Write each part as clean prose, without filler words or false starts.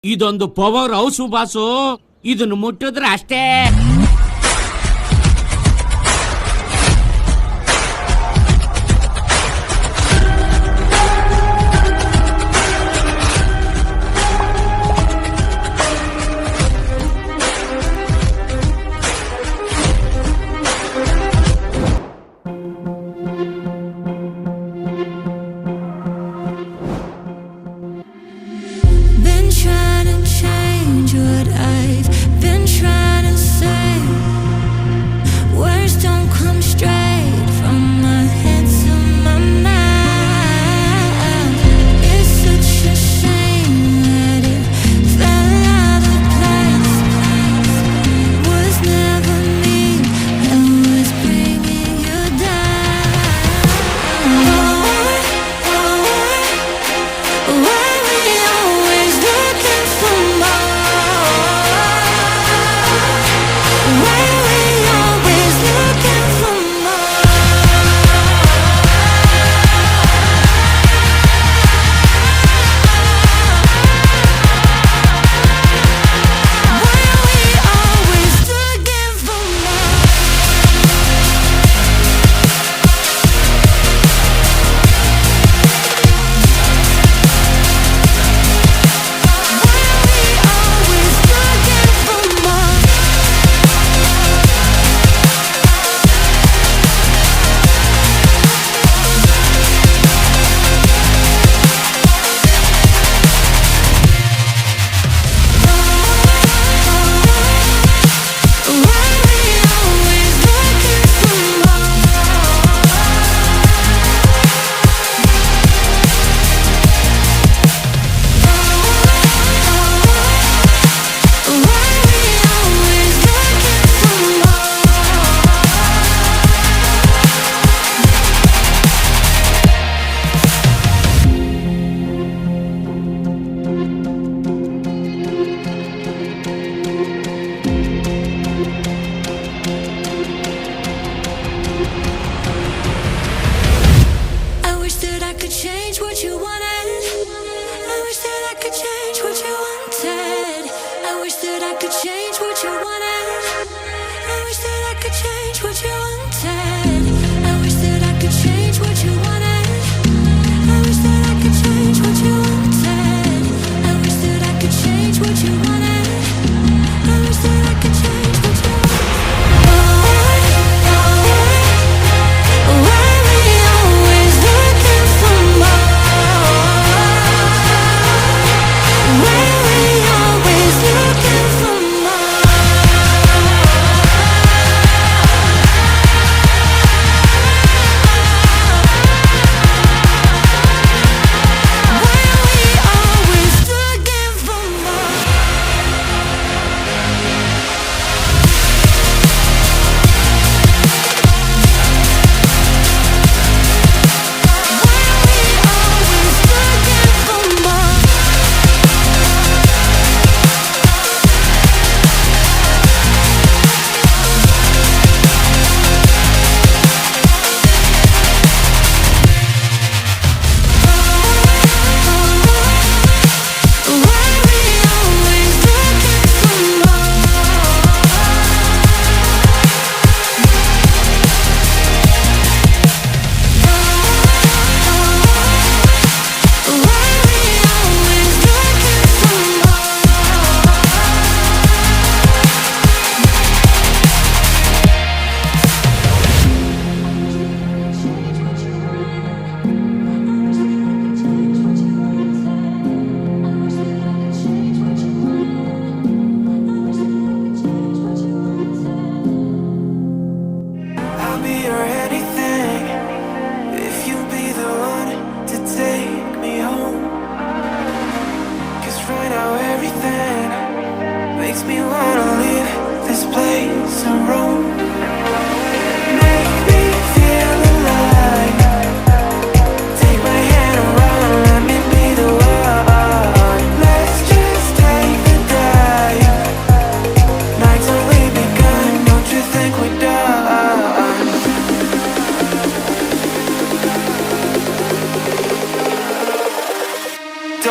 ಇದೊಂದು power house boss, ಇದನ್ನು ಮುಟ್ಟಿದ್ರೆ ಅಷ್ಟೇ.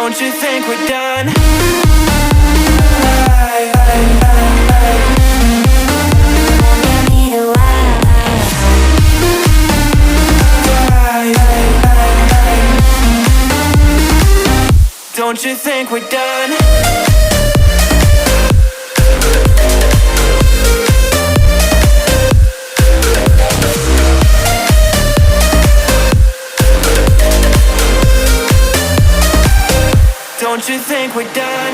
Don't you think we're done? Don't you think we're done? Don't you think we're done?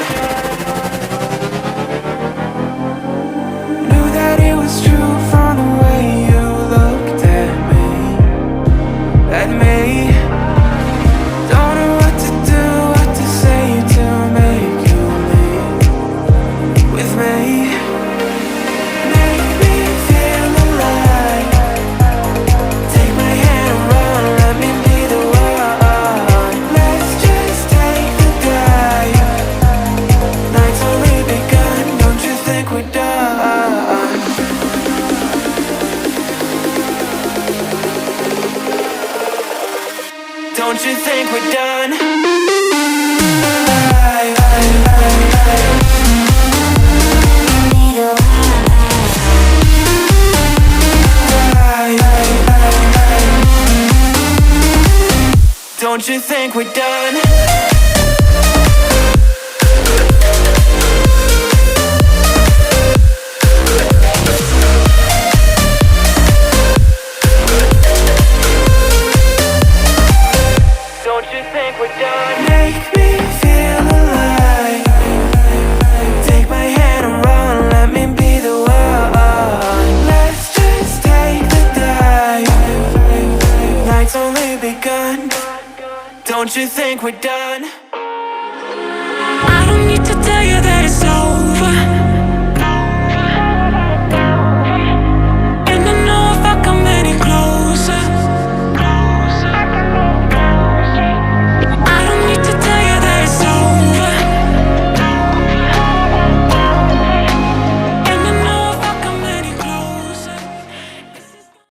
Knew that it was true from the way you looked at me. Don't know what to do, what to say to make you leave with me. Make me feel alive. Take my hand and run, let me be the one. Let's just take the dive. Night's only begun, don't you think we're done? Don't you think we're done? Don't you think we're done? Don't you think we're done? Make me feel alive. Take my hand and run, let me be the one. Let's just take the dive. Night's only begun. Don't you think we're done?